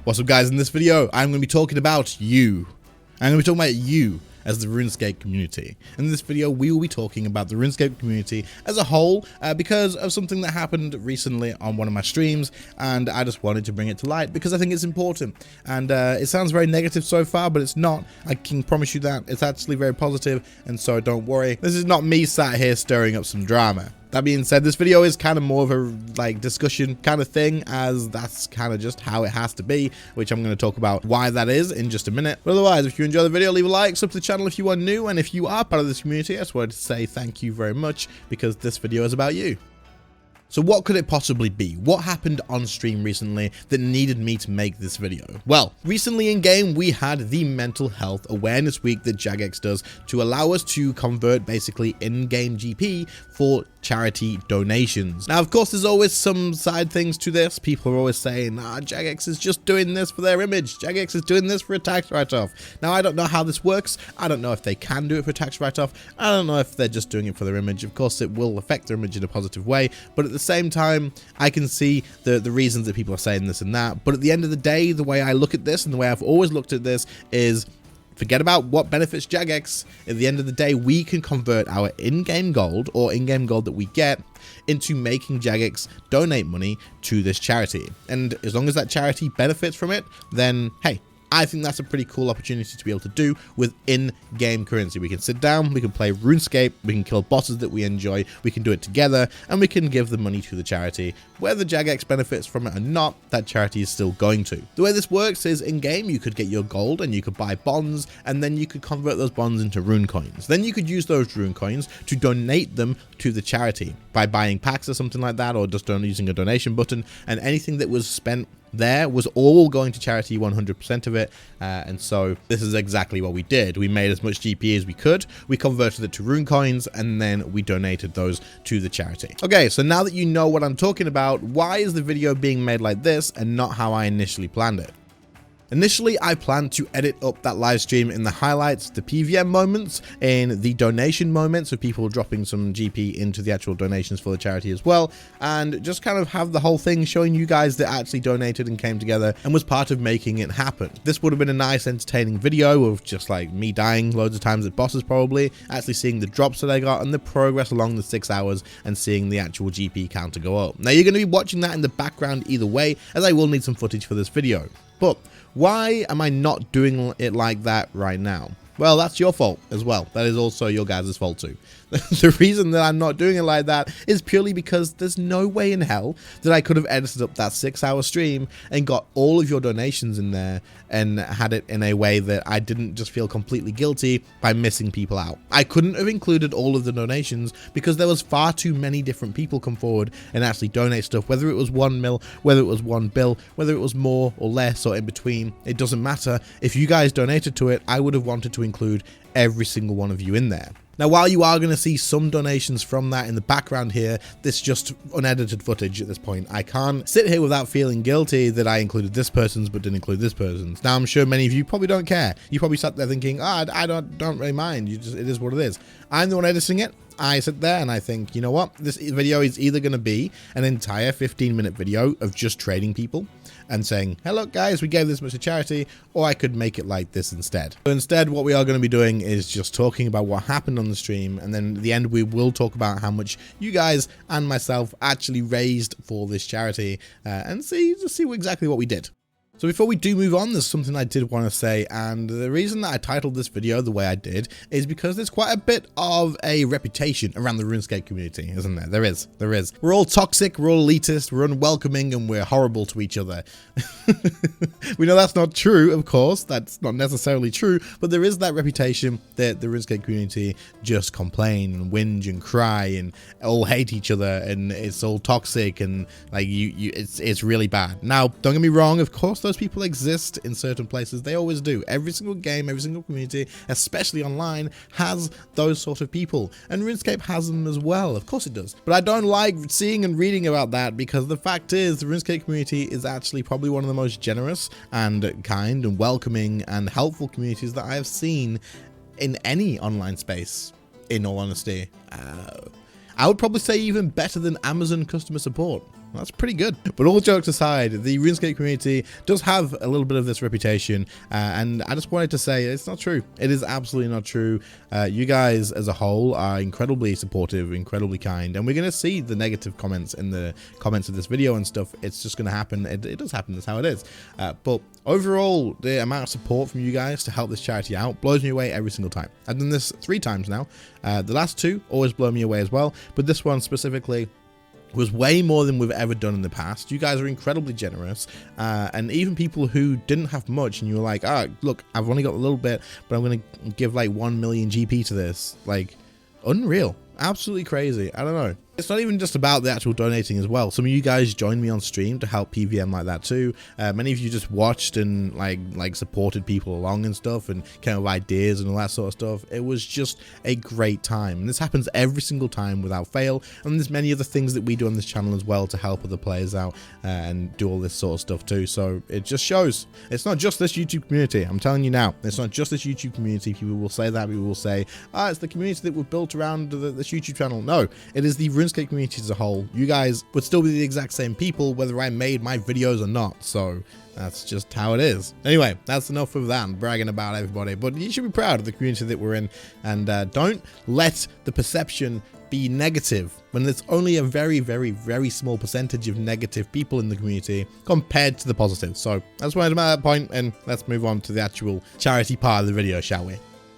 What's up guys, in this video I'm going to be talking about you. I'm going to be talking about you as the RuneScape community. In this video we will be talking about the RuneScape community as a whole because of something that happened recently on one of my streams, and I just wanted to bring it to light because I think it's important. And it sounds very negative so far, but it's not. I can promise you that it's actually very positive, and so don't worry. This is not me sat here stirring up some drama. That being said, this video is kind of more of a discussion kind of thing, as that's kind of just how it has to be, which I'm going to talk about why that is in just a minute. But otherwise, if you enjoy the video, leave a like, sub to the channel if you are new, and if you are part of this community, I just wanted to say thank you very much because this video is about you. So what could it possibly be? What happened on stream recently that needed me to make this video? Well, recently in game we had the mental health awareness week that Jagex does to allow us to convert basically in-game GP for charity donations. Now of course there's always some side things to this. People are always saying, Jagex is just doing this for their image. Jagex is doing this for a tax write-off. Now I don't know how this works. I don't know if they can do it for a tax write-off. I don't know if they're just doing it for their image. Of course it will affect their image in a positive way, but at the same time I can see the reasons that people are saying this and that. But at the end of the day, the way I look at this and the way I've always looked at this is, forget about what benefits Jagex. At the end of the day, we can convert our in-game gold, or in-game gold that we get, into making Jagex donate money to this charity. And as long as that charity benefits from it, then hey, I think that's a pretty cool opportunity to be able to do with in-game currency. We can sit down, we can play RuneScape, we can kill bosses that we enjoy, we can do it together, and we can give the money to the charity. Whether Jagex benefits from it or not, that charity is still going to. The way this works is in-game you could get your gold and you could buy bonds, and then you could convert those bonds into rune coins. Then you could use those rune coins to donate them to the charity by buying packs or something like that, or just using a donation button, and anything that was spent there was all going to charity, 100% of it. And so this is exactly what we did. We made as much GP as we could, we converted it to rune coins, and then we donated those to the charity. Okay, so now that you know what I'm talking about, why is the video being made like this and not how I initially planned it? Initially, I planned to edit up that live stream in the highlights, the PVM moments, in the donation moments of people dropping some GP into the actual donations for the charity as well, and just kind of have the whole thing showing you guys that actually donated and came together and was part of making it happen. This would have been a nice entertaining video of just like me dying loads of times at bosses, probably actually seeing the drops that I got and the progress along the 6 hours and seeing the actual GP counter go up. Now you're going to be watching that in the background either way, as I will need some footage for this video. But why am I not doing it like that right now? Well, that's your fault as well. That is also your guys' fault too. The reason that I'm not doing it like that is purely because there's no way in hell that I could have edited up that 6-hour stream and got all of your donations in there and had it in a way that I didn't just feel completely guilty by missing people out. I couldn't have included all of the donations because there was far too many different people come forward and actually donate stuff, whether it was 1 mil, whether it was 1 bill, whether it was more or less or in between. It doesn't matter. If you guys donated to it, I would have wanted to include every single one of you in there. Now, while you are going to see some donations from that in the background here, this is just unedited footage at this point. I can't sit here without feeling guilty that I included this person's but didn't include this person's. Now, I'm sure many of you probably don't care. You probably sat there thinking, I don't really mind. It is what it is. I'm the one editing it. I sit there and I think, you know what? This video is either going to be an entire 15-minute video of just trading people and saying, hey, look, guys, we gave this much to charity, or I could make it like this instead. So instead, what we are going to be doing is just talking about what happened on the stream, and then at the end, we will talk about how much you guys and myself actually raised for this charity, and see exactly what we did. So before we do move on, there's something I did want to say, and the reason that I titled this video the way I did is because there's quite a bit of a reputation around the RuneScape community, isn't there? There is. We're all toxic, we're all elitist, we're unwelcoming, and we're horrible to each other. We know that's not true, of course, that's not necessarily true, but there is that reputation that the RuneScape community just complain and whinge and cry and all hate each other, and it's all toxic, and like it's really bad. Now, don't get me wrong, of course, those people exist in certain places. They always do. Every single game, every single community, especially online, has those sort of people. And RuneScape has them as well. Of course it does. But I don't like seeing and reading about that because the fact is the RuneScape community is actually probably one of the most generous and kind and welcoming and helpful communities that I have seen in any online space, in all honesty. I would probably say even better than Amazon customer support. That's pretty good. But all jokes aside, the RuneScape community does have a little bit of this reputation, and I just wanted to say it's not true. It is absolutely not true. You guys as a whole are incredibly supportive, incredibly kind, and we're going to see the negative comments in the comments of this video and stuff. It's just going to happen. It does happen. That's how it is. But overall, the amount of support from you guys to help this charity out blows me away every single time. I've done this 3 times now. The last 2 always blow me away as well, but this one specifically was way more than we've ever done in the past. You guys are incredibly generous, and even people who didn't have much and you were like, oh, look, I've only got a little bit, but I'm going to give like 1 million GP to this. Like, unreal. Absolutely crazy. I don't know. It's not even just about the actual donating as well. Some of you guys joined me on stream to help PVM like that too. Many of you just watched and like supported people along and stuff and came up with ideas and all that sort of stuff. It was just a great time. And this happens every single time without fail. And there's many other things that we do on this channel as well to help other players out and do all this sort of stuff too. So it just shows it's not just this YouTube community. I'm telling you now, it's not just this YouTube community. People will say that. People will say, ah, it's the community that we've built around this YouTube channel. No, it is the RuneScape community as a whole. You guys would still be the exact same people whether I made my videos or not, so that's just how it is. Anyway, that's enough of that. I'm bragging about everybody, but you should be proud of the community that we're in, and don't let the perception be negative when there's only a very, very, very small percentage of negative people in the community compared to the positive. So that's why I'm at that point, and let's move on to the actual charity part of the video, shall we?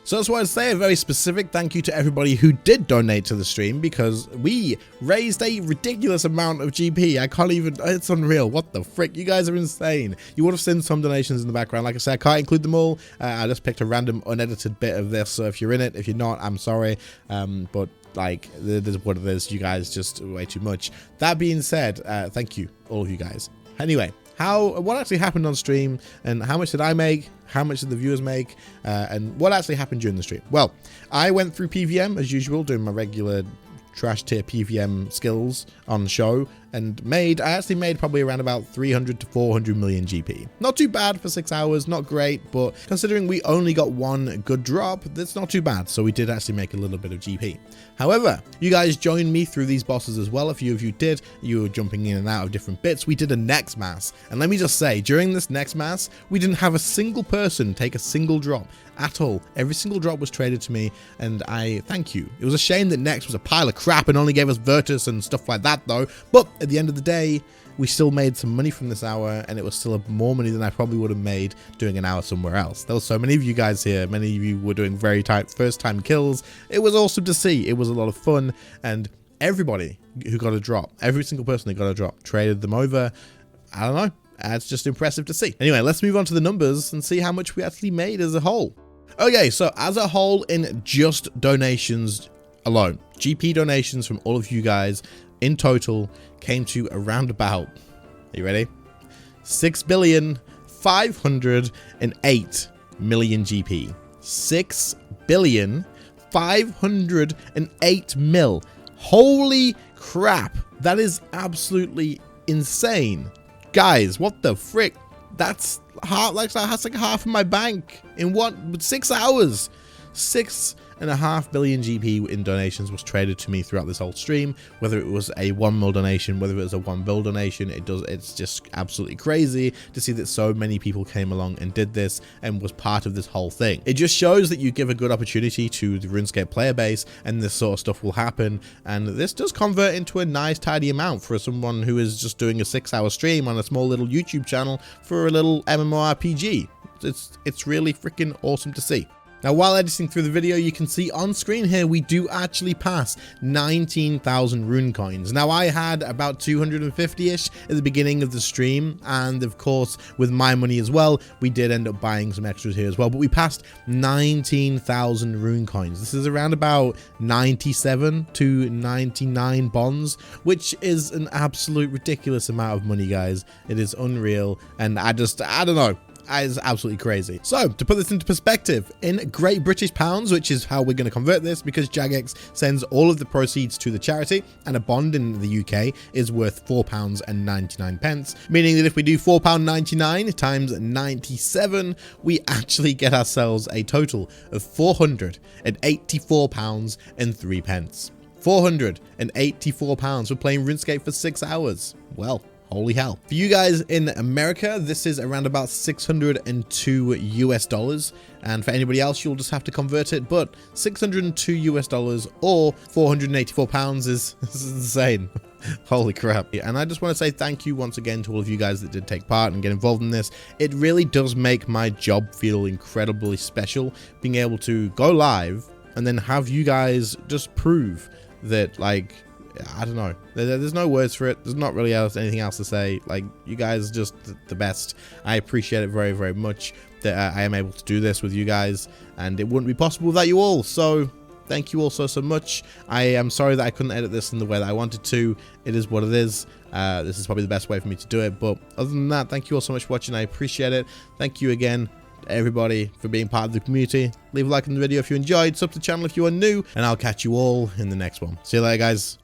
So that's why I'd say a very specific thank you to everybody who did donate to the stream, because we raised a ridiculous amount of GP. I can't even, it's unreal. What the frick? You guys are insane. You would have seen some donations in the background. Like I said, I can't include them all. I just picked a random unedited bit of this. So if you're in it, if you're not, I'm sorry. But like, this is what it is. You guys just way too much. That being said, thank you, all of you guys. Anyway, what actually happened on stream, and how much did I make, how much did the viewers make, and what actually happened during the stream? Well, I went through PVM as usual, doing my regular trash tier PVM skills on show, and I actually made probably around about 300 to 400 million GP. Not too bad for 6 hours, not great, but considering we only got 1 good drop, that's not too bad. So we did actually make a little bit of GP. However, you guys joined me through these bosses as well. A few of you did. You were jumping in and out of different bits. We did a next mass, and let me just say, during this next mass, we didn't have a single person take a single drop at all. Every single drop was traded to me, and I thank you. It was a shame that next was a pile of crap and only gave us Virtus and stuff like that though, but at the end of the day, we still made some money from this hour, and it was still more money than I probably would have made doing an hour somewhere else. There was so many of you guys here. Many of you were doing very first time kills. It was awesome to see. It was a lot of fun, and everybody who got a drop, every single person who got a drop, traded them over. I don't know. It's just impressive to see. Anyway, let's move on to the numbers and see how much we actually made as a whole. Okay, so as a whole, in just donations alone, GP donations from all of you guys in total came to around about, are you ready? 6,508 million GP. 6,508 mil. Holy crap. That is absolutely insane. Guys, what the frick? That's like half of my bank in 6 hours. 6.5 billion GP in donations was traded to me throughout this whole stream. Whether it was a 1 mil donation, whether it was a 1 bill donation, it's just absolutely crazy to see that so many people came along and did this and was part of this whole thing. It just shows that you give a good opportunity to the RuneScape player base, and this sort of stuff will happen, and this does convert into a nice tidy amount for someone who is just doing a 6-hour stream on a small little YouTube channel for a little MMORPG. It's really freaking awesome to see. Now, while editing through the video, you can see on screen here, we do actually pass 19,000 rune coins. Now, I had about 250-ish at the beginning of the stream, and of course, with my money as well, we did end up buying some extras here as well, but we passed 19,000 rune coins. This is around about 97 to 99 bonds, which is an absolute ridiculous amount of money, guys. It is unreal, and I don't know. Is absolutely crazy. So to put this into perspective, in Great British pounds, which is how we're going to convert this, because Jagex sends all of the proceeds to the charity, and a bond in the UK is worth £4.99, meaning that if we do £4.99 times 97, we actually get ourselves a total of £484.03. £484 for playing RuneScape for 6 hours. Well, holy hell. For you guys in America, this is around about $602 US. And for anybody else, you'll just have to convert it. But $602 US or £484 is insane. Holy crap. And I just want to say thank you once again to all of you guys that did take part and get involved in this. It really does make my job feel incredibly special, being able to go live and then have you guys just prove that, like, I don't know, there's no words for it. There's not really anything else to say. Like, you guys are just the best. I appreciate it very, very much that I am able to do this with you guys, and it wouldn't be possible without you all. So thank you all so much. I am sorry that I couldn't edit this in the way that I wanted to. It is what it is. This is probably the best way for me to do it. But other than that, thank you all so much for watching. I appreciate it. Thank you again, everybody, for being part of the community. Leave a like on the video if you enjoyed, sub to the channel if you are new, and I'll catch you all in the next one. See you later, guys.